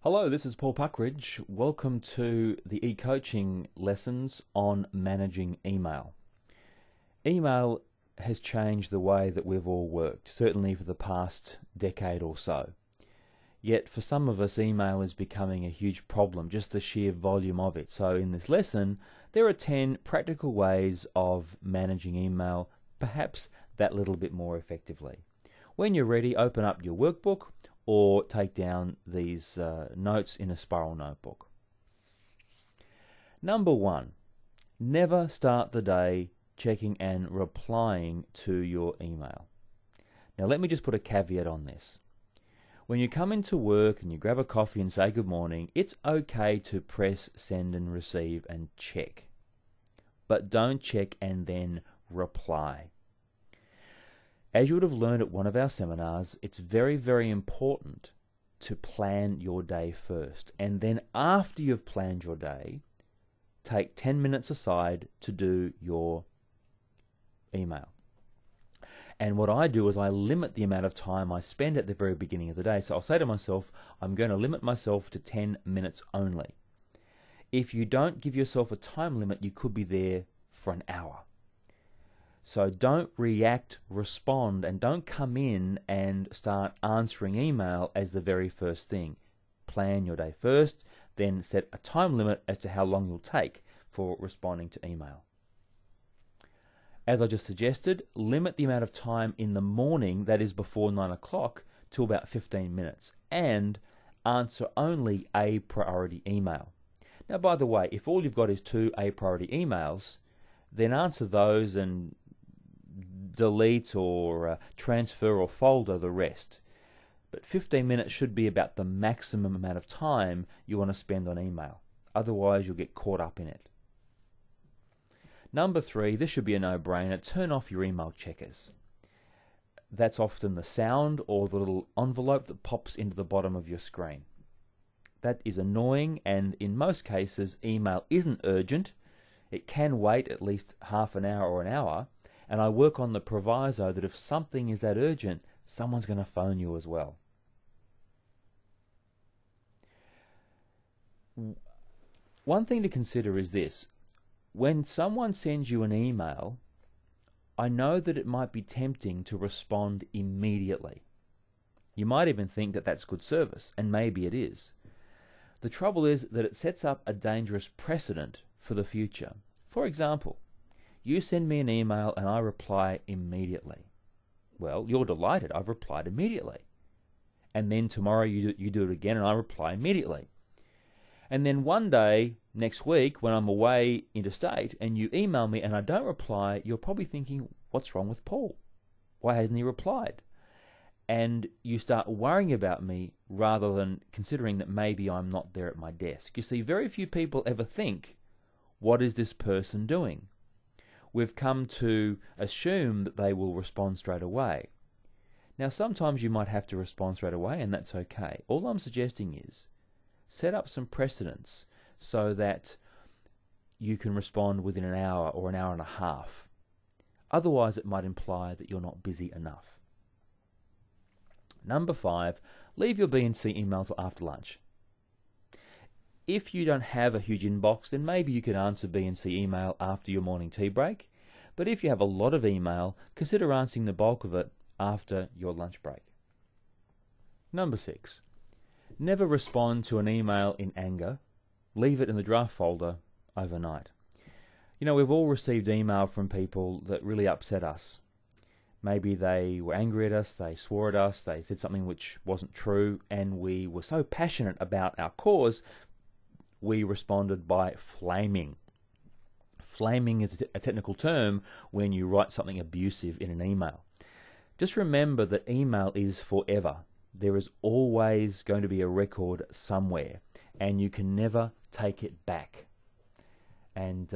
Hello, this is Paul Puckridge. Welcome to the e-coaching lessons on managing email. Email has changed the way that we've all worked, certainly for the past decade or so. Yet for some of us, email is becoming a huge problem, just the sheer volume of it. So in this lesson, there are 10 practical ways of managing email, perhaps that little bit more effectively. When you're ready, open up your workbook or take down these notes in a spiral notebook. Number 1, never start the day checking and replying to your email. Now let me just put a caveat on this. When you come into work and you grab a coffee and say good morning, it's okay to press send and receive and check. But don't check and then reply. As you would have learned at one of our seminars, it's very, very important to plan your day first. And then after you've planned your day, take 10 minutes aside to do your email. And what I do is I limit the amount of time I spend at the very beginning of the day. So I'll say to myself, I'm going to limit myself to 10 minutes only. If you don't give yourself a time limit, you could be there for an hour. So don't react, respond, and don't come in and start answering email as the very first thing. Plan your day first, then set a time limit as to how long you'll take for responding to email. As I just suggested, limit the amount of time in the morning, that is before 9 o'clock, to about 15 minutes, and answer only a priority email. Now, by the way, if all you've got is 2 a priority emails, then answer those and delete or transfer or folder the rest. But 15 minutes should be about the maximum amount of time you want to spend on email. Otherwise, you'll get caught up in it. Number 3, this should be a no-brainer. Turn off your email checkers. That's often the sound or the little envelope that pops into the bottom of your screen. That is annoying, and in most cases, email isn't urgent. It can wait at least half an hour or an hour. And I work on the proviso that if something is that urgent, someone's going to phone you as well. One thing to consider is this. When someone sends you an email, I know that it might be tempting to respond immediately. You might even think that that's good service, and maybe it is. The trouble is that it sets up a dangerous precedent for the future. For example, you send me an email and I reply immediately. Well, you're delighted. I've replied immediately. And then tomorrow you do it again and I reply immediately. And then one day, next week, when I'm away interstate and you email me and I don't reply, you're probably thinking, what's wrong with Paul? Why hasn't he replied? And you start worrying about me rather than considering that maybe I'm not there at my desk. You see, very few people ever think, what is this person doing? We've come to assume that they will respond straight away. Now, sometimes you might have to respond straight away, and that's okay. All I'm suggesting is set up some precedents so that you can respond within an hour or an hour and a half. Otherwise, it might imply that you're not busy enough. Number 5, leave your B&C email till after lunch. If you don't have a huge inbox, then maybe you could answer B&C email after your morning tea break. But if you have a lot of email, consider answering the bulk of it after your lunch break. Number 6, never respond to an email in anger. Leave it in the draft folder overnight. You know, we've all received email from people that really upset us. Maybe they were angry at us, they swore at us, they said something which wasn't true, and we were so passionate about our cause, we responded by flaming. Flaming is a technical term when you write something abusive in an email. Just remember that email is forever. There is always going to be a record somewhere, and you can never take it back. And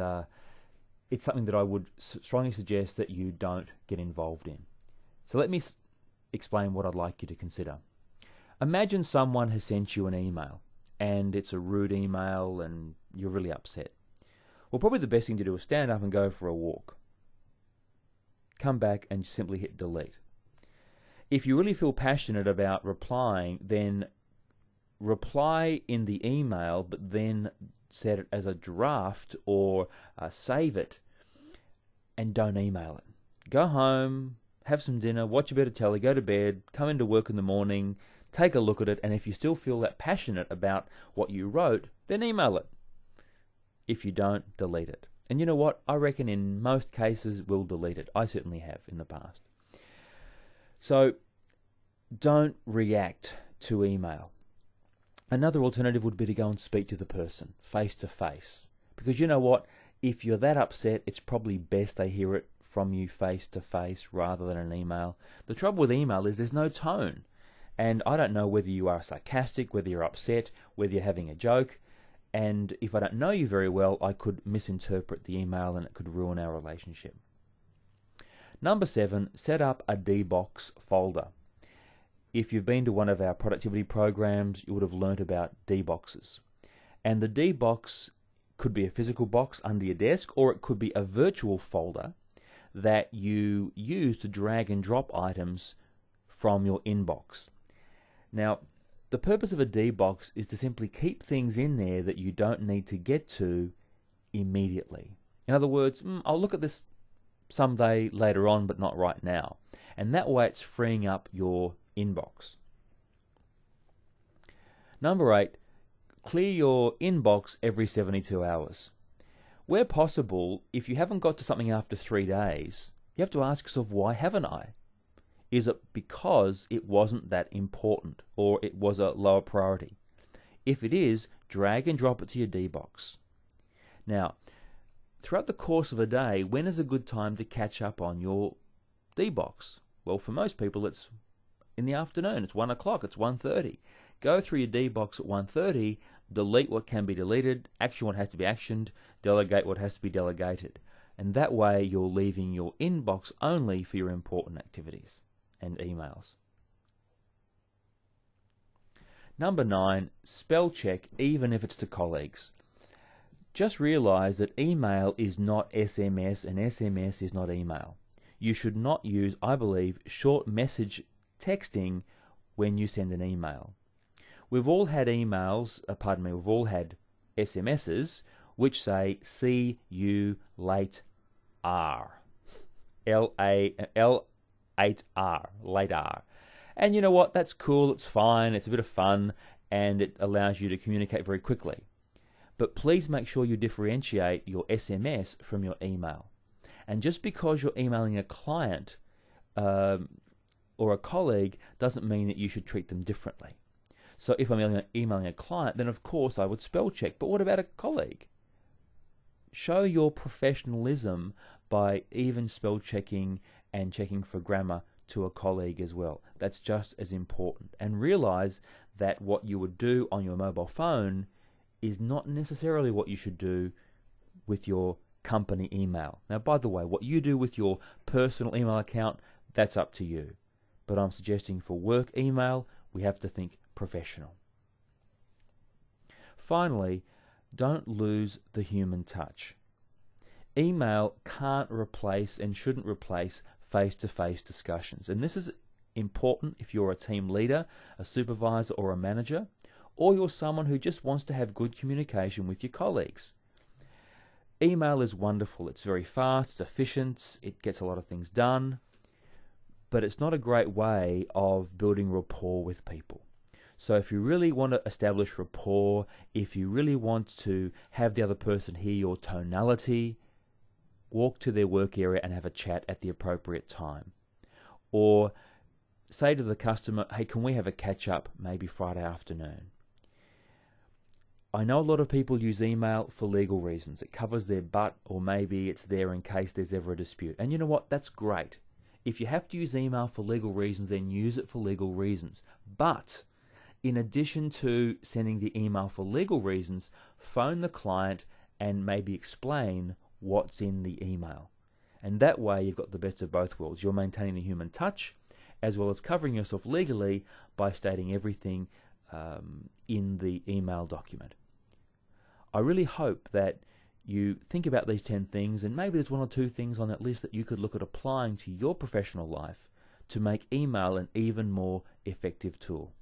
it's something that I would strongly suggest that you don't get involved in. So let me explain what I'd like you to consider. Imagine someone has sent you an email, and it's a rude email and you're really upset. Well, probably the best thing to do is stand up and go for a walk. Come back and simply hit delete. If you really feel passionate about replying, then reply in the email, but then set it as a draft or save it and don't email it. Go home, have some dinner, watch a bit of telly, go to bed, come into work in the morning, take a look at it, and if you still feel that passionate about what you wrote, then email it. If you don't, delete it. And you know what? I reckon in most cases we'll delete it. I certainly have in the past. So don't react to email. Another alternative would be to go and speak to the person face to face. Because you know what? If you're that upset, it's probably best they hear it from you face to face rather than an email. The trouble with email is there's no tone. And I don't know whether you are sarcastic, whether you're upset, whether you're having a joke. And if I don't know you very well, I could misinterpret the email and it could ruin our relationship. Number 7, set up a D-Box folder. If you've been to one of our productivity programs, you would have learnt about D-Boxes. And the D-Box could be a physical box under your desk, or it could be a virtual folder that you use to drag and drop items from your inbox. Now, the purpose of a D-Box is to simply keep things in there that you don't need to get to immediately. In other words, I'll look at this someday later on, but not right now. And that way it's freeing up your inbox. Number 8, clear your inbox every 72 hours. Where possible, if you haven't got to something after 3 days, you have to ask yourself, why haven't I? Is it because it wasn't that important or it was a lower priority? If it is, drag and drop it to your D-Box. Now, throughout the course of a day, when is a good time to catch up on your D-Box? Well, for most people, it's in the afternoon. It's 1 o'clock. It's 1:30. Go through your D-Box at 1:30, delete what can be deleted, action what has to be actioned, delegate what has to be delegated. And that way, you're leaving your inbox only for your important activities and emails. Number 9, spell check even if it's to colleagues. Just realize that email is not SMS and SMS is not email. You should not use, I believe, short message texting when you send an email. We've all had emails, we've all had SMSs which say, see you late R. L8R, late R. And you know what? That's cool, it's fine, it's a bit of fun, and it allows you to communicate very quickly. But please make sure you differentiate your SMS from your email. And just because you're emailing a client or a colleague doesn't mean that you should treat them differently. So if I'm emailing a client, then of course I would spell check. But what about a colleague? Show your professionalism by even spell checking and checking for grammar to a colleague as well. That's just as important. And realize that what you would do on your mobile phone is not necessarily what you should do with your company email. Now, by the way, what you do with your personal email account, that's up to you. But I'm suggesting for work email, we have to think professional. Finally, don't lose the human touch. Email can't replace and shouldn't replace face-to-face discussions. And this is important if you're a team leader, a supervisor, or a manager, or you're someone who just wants to have good communication with your colleagues. Email is wonderful. It's very fast, it's efficient, it gets a lot of things done, but it's not a great way of building rapport with people. So if you really want to establish rapport, if you really want to have the other person hear your tonality, walk to their work area and have a chat at the appropriate time. Or say to the customer, hey, can we have a catch-up maybe Friday afternoon? I know a lot of people use email for legal reasons. It covers their butt, or maybe it's there in case there's ever a dispute. And you know what? That's great. If you have to use email for legal reasons, then use it for legal reasons. But in addition to sending the email for legal reasons, phone the client and maybe explain what's in the email. And that way you've got the best of both worlds. You're maintaining the human touch as well as covering yourself legally by stating everything in the email document. I really hope that you think about these 10 things, and maybe there's 1 or 2 things on that list that you could look at applying to your professional life to make email an even more effective tool.